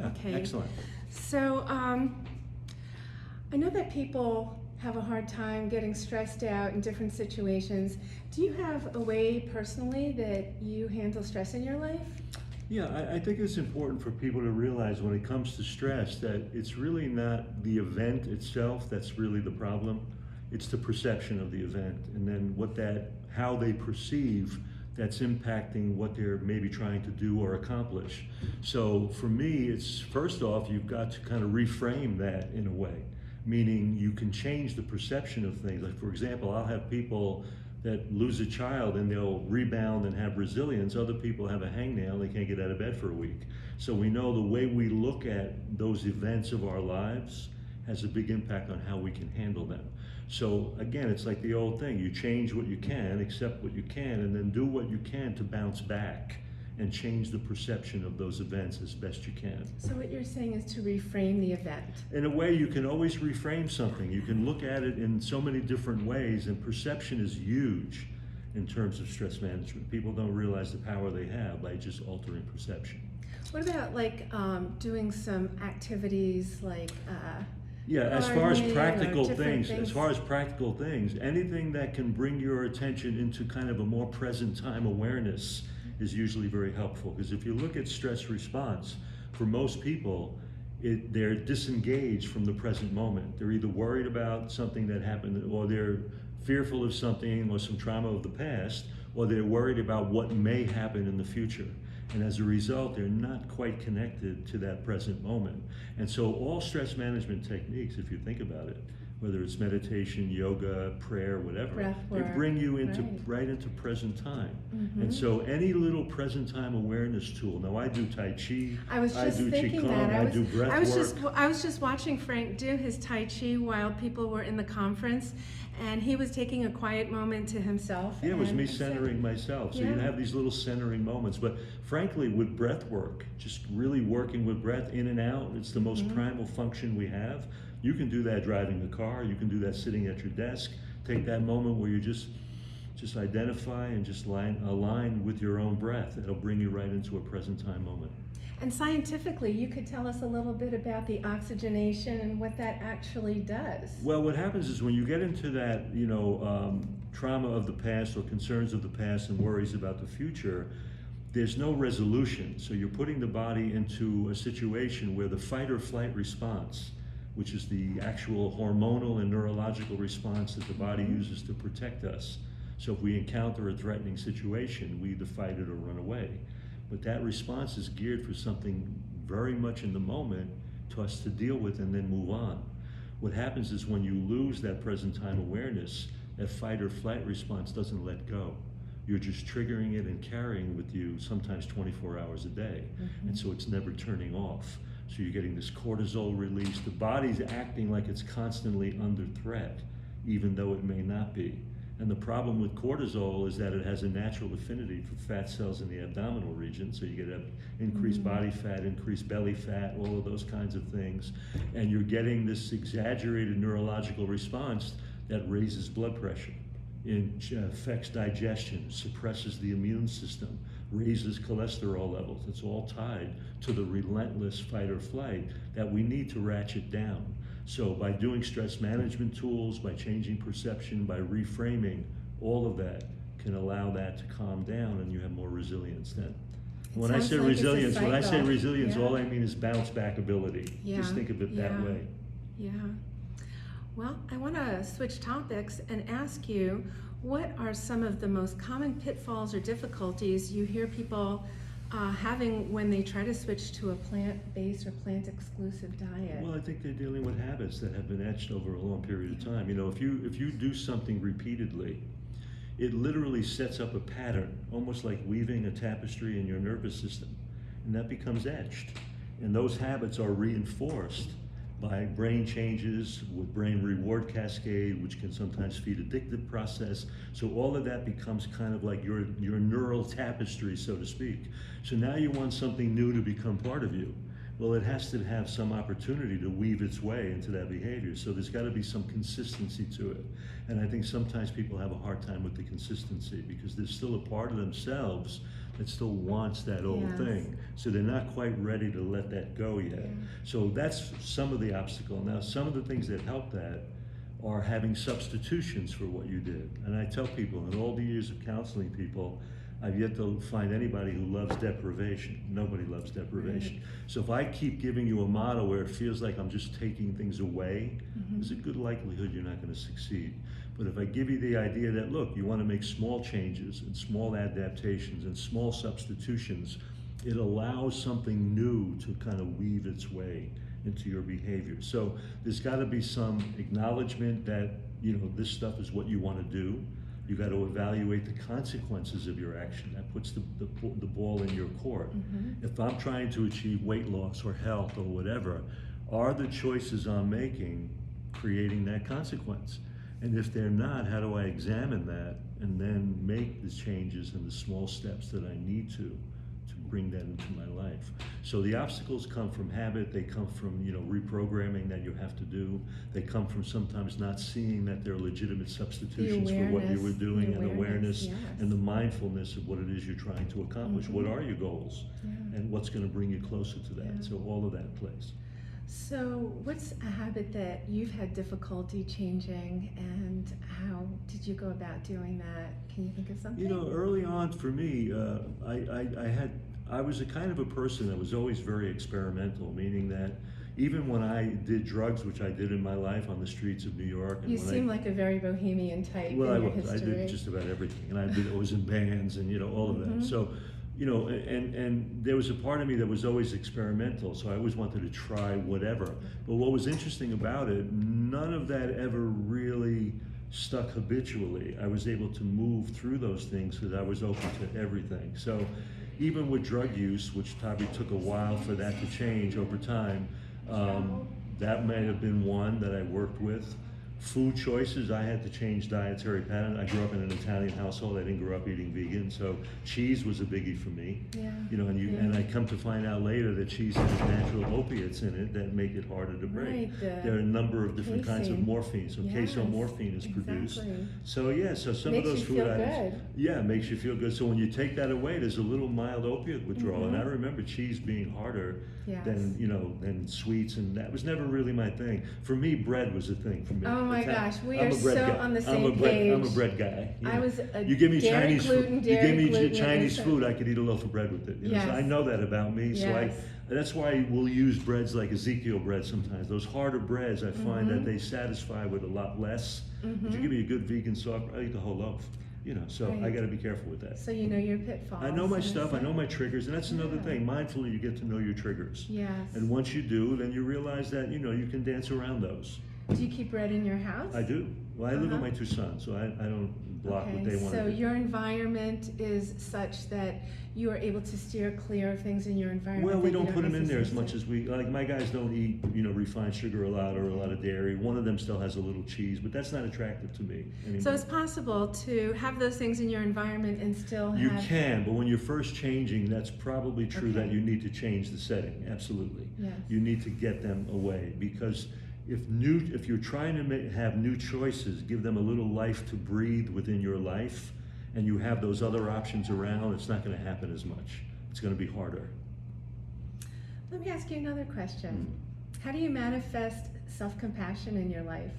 Okay. Excellent. So I know that people have a hard time getting stressed out in different situations. Do you have a way personally that you handle stress in your life? Yeah, I think it's important for people to realize when it comes to stress that it's really not the event itself that's really the problem. It's the perception of the event, and then how they perceive that's impacting what they're maybe trying to do or accomplish. So for me, it's first off, you've got to kind of reframe that in a way, meaning you can change the perception of things. Like for example, I'll have people that lose a child and they'll rebound and have resilience. Other people have a hangnail, they can't get out of bed for a week. So we know the way we look at those events of our lives has a big impact on how we can handle them. So again, it's like the old thing, you change what you can, accept what you can, and then do what you can to bounce back and change the perception of those events as best you can. So what you're saying is to reframe the event. In a way, you can always reframe something. You can look at it in so many different ways, and perception is huge in terms of stress management. People don't realize the power they have by just altering perception. What about like doing some activities like yeah, as far as practical things, anything that can bring your attention into kind of a more present time awareness is usually very helpful. Because if you look at stress response, for most people, they're disengaged from the present moment. They're either worried about something that happened, or they're fearful of something or some trauma of the past, or they're worried about what may happen in the future. And as a result, they're not quite connected to that present moment. And so all stress management techniques, if you think about it, whether it's meditation, yoga, prayer, whatever, they bring you into right into present time. And so any little present time awareness tool. Now I do Tai Chi, I was just thinking Qigong, that. I do breath work. I was just watching Frank do his Tai Chi while people were in the conference, and he was taking a quiet moment to himself. Yeah, it was me centering myself. So you have these little centering moments. But frankly, with breath work, just really working with breath in and out, it's the most primal function we have. You can do that driving the car, you can do that sitting at your desk. Take that moment where you just identify and just align with your own breath. It'll bring you right into a present time moment. And scientifically, you could tell us a little bit about the oxygenation and what that actually does. Well, what happens is when you get into that, trauma of the past or concerns of the past and worries about the future, there's no resolution. So you're putting the body into a situation where the fight or flight response, which is the actual hormonal and neurological response that the body uses to protect us. So if we encounter a threatening situation, we either fight it or run away. But that response is geared for something very much in the moment to us to deal with and then move on. What happens is when you lose that present time awareness, that fight or flight response doesn't let go. You're just triggering it and carrying with you sometimes 24 hours a day. And so it's never turning off. So you're getting this cortisol release. The body's acting like it's constantly under threat, even though it may not be. And the problem with cortisol is that it has a natural affinity for fat cells in the abdominal region. So you get increased body fat, increased belly fat, all of those kinds of things. And you're getting this exaggerated neurological response that raises blood pressure, affects digestion, suppresses the immune system, raises cholesterol levels. It's all tied to the relentless fight or flight that we need to ratchet down. So by doing stress management tools, by changing perception, by reframing, all of that can allow that to calm down and you have more resilience then. When I say resilience, all I mean is bounce back ability. Just think of it that way. Yeah. Well, I want to switch topics and ask you, what are some of the most common pitfalls or difficulties you hear people having when they try to switch to a plant-based or plant-exclusive diet? Well, I think they're dealing with habits that have been etched over a long period of time. If you do something repeatedly, it literally sets up a pattern, almost like weaving a tapestry in your nervous system, and that becomes etched. And those habits are reinforced by brain changes with brain reward cascade, which can sometimes feed addictive process. So all of that becomes kind of like your neural tapestry, so to speak. So now you want something new to become part of you. Well, it has to have some opportunity to weave its way into that behavior. So there's got to be some consistency to it. And I think sometimes people have a hard time with the consistency because there's still a part of themselves that still wants that old Yes. thing. So they're not quite ready to let that go yet. Yeah. So that's some of the obstacle. Now, some of the things that help that are having substitutions for what you did. And I tell people, in all the years of counseling people, I've yet to find anybody who loves deprivation. Nobody loves deprivation. Right. So if I keep giving you a model where it feels like I'm just taking things away, there's a good likelihood you're not going to succeed. But if I give you the idea that, look, you want to make small changes and small adaptations and small substitutions, it allows something new to kind of weave its way into your behavior. So there's got to be some acknowledgement that, this stuff is what you want to do. You got to evaluate the consequences of your action. That puts the ball in your court. If I'm trying to achieve weight loss or health or whatever, are the choices I'm making creating that consequence? And if they're not, how do I examine that and then make the changes and the small steps that I need to bring that into my life? So the obstacles come from habit. They come from reprogramming that you have to do. They come from sometimes not seeing that they're legitimate substitutions for what you were doing, and awareness, yes. and the mindfulness of what it is you're trying to accomplish. What are your goals, and what's going to bring you closer to that? So all of that plays. So what's a habit that you've had difficulty changing, and how did you go about doing that? Can you think of something? Early on for me, I was a kind of a person that was always very experimental, meaning that even when I did drugs, which I did in my life on the streets of New York. And you seem like a very bohemian type in your history. I did just about everything, and I was in bands and all of that. So, and there was a part of me that was always experimental, so I always wanted to try whatever. But what was interesting about it, none of that ever really stuck habitually. I was able to move through those things because I was open to everything. So even with drug use, which probably took a while for that to change over time, that might have been one that I worked with. Food choices, I had to change dietary pattern. I grew up in an Italian household. I didn't grow up eating vegan, so cheese was a biggie for me. Yeah. And I come to find out later that cheese has natural opiates in it that make it harder to break. Right, there are a number of different kinds of casein. morphine. So casomorphine is produced. Exactly. So some Makes of those you food feel items, good. makes you feel good. So when you take that away, there's a little mild opiate withdrawal. And I remember cheese being harder than sweets, and that was never really my thing. For me, bread was a thing for me. Oh my gosh, we are I'm a bread so guy. on the same page. I'm a bread guy. I was a you give me dairy, Chinese gluten, food. You dairy, give me gluten, Chinese and food, I could eat a loaf of bread with it. Yes. So I know that about me. Yes. So that's why we'll use breads like Ezekiel bread sometimes. Those harder breads, I find that they satisfy with a lot less. If you give me a good vegan soft, I eat the whole loaf. So I got to be careful with that. So you know your pitfalls. I know my stuff. I know my triggers, and that's another Yeah. thing. Mindfully, you get to know your triggers. Yes. And once you do, then you realize that you can dance around those. Do you keep bread in your house? I do. Well, I live with my two sons, so I don't block what they want to so do. your environment is such that you are able to steer clear of things in your environment. Well, we that you don't put them in there as necessarily- much as we like. My guys don't eat, refined sugar a lot or a lot of dairy. One of them still has a little cheese, but that's not attractive to me anymore. So it's possible to have those things in your environment and still You have. can, but when you're first changing, that's probably true that Okay. you need to change the setting. Absolutely. Yes. You need to get them away, because if you're trying to have new choices, give them a little life to breathe within your life, and you have those other options around, it's not going to happen as much. It's going to be harder. Let me ask you another question. How do you manifest self-compassion in your life?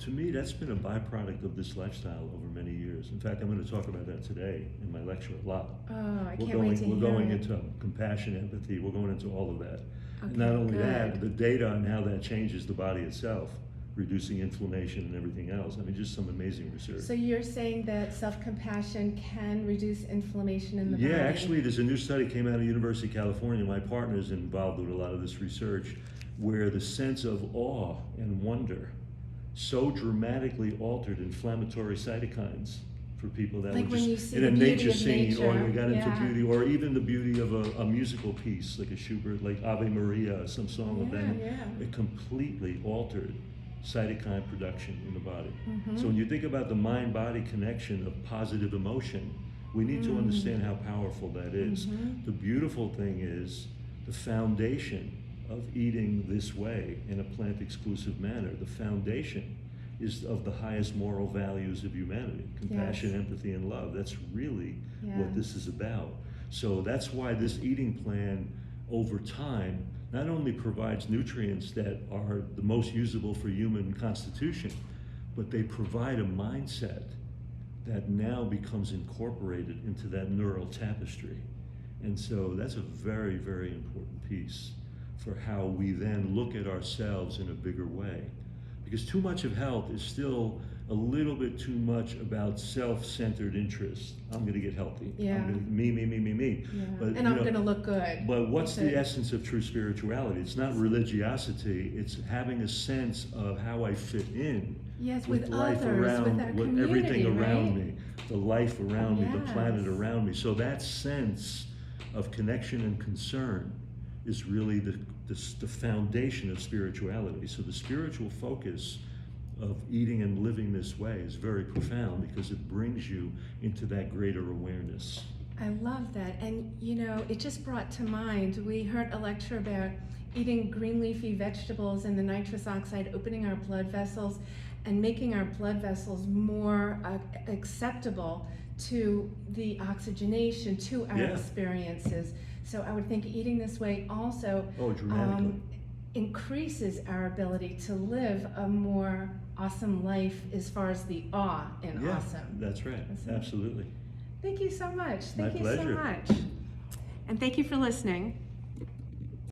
To me, that's been a byproduct of this lifestyle over many years. In fact, I'm going to talk about that today in my lecture a lot. Oh, I We're can't wait to hear going it. into compassion, empathy. We're going into all of that. Okay, And not only that, good. the data on how that changes the body itself, reducing inflammation and everything else. I mean, just some amazing research. So you're saying that self-compassion can reduce inflammation in the body? Yeah, actually, there's a new study came out of University of California. My partner is involved with a lot of this research, where the sense of awe and wonder so dramatically altered inflammatory cytokines for people that Like were when you just see in the a beauty nature of scene, or nature, they got into yeah. beauty, or even the beauty of a musical piece like a Schubert, like Ave Maria, some song of them. Yeah. It completely altered cytokine production in the body. Mm-hmm. So when you think about the mind-body connection of positive emotion, we need to understand how powerful that is. Mm-hmm. The beautiful thing is the foundation of eating this way in a plant-exclusive manner. The foundation is of the highest moral values of humanity. Compassion, Yes. empathy, and love. That's really Yeah. what this is about. So that's why this eating plan over time not only provides nutrients that are the most usable for human constitution, but they provide a mindset that now becomes incorporated into that neural tapestry. And so that's a very, very important piece for how we then look at ourselves in a bigger way. Because too much of health is still a little bit too much about self-centered interest. I'm going to get healthy. Yeah. I'm gonna, me. Yeah. But, And you I'm know, going to look good. But what's That's the it. essence of true spirituality? It's not religiosity. It's having a sense of how I fit in Yes, with with life others, around, with our with community, everything around right? me, the life around me, the planet Yes. around me. So that sense of connection and concern is really the foundation of spirituality. So the spiritual focus of eating and living this way is very profound because it brings you into that greater awareness. I love that. And you know, it just brought to mind, we heard a lecture about eating green leafy vegetables and the nitrous oxide opening our blood vessels and making our blood vessels more acceptable to the oxygenation, to our Yeah. experiences. So I would think eating this way also Dramatically. increases our ability to live a more awesome life as far as the awe in Yeah, awesome. that's right. That's it. Absolutely. Thank you so much. My Thank you so pleasure. much. And thank you for listening.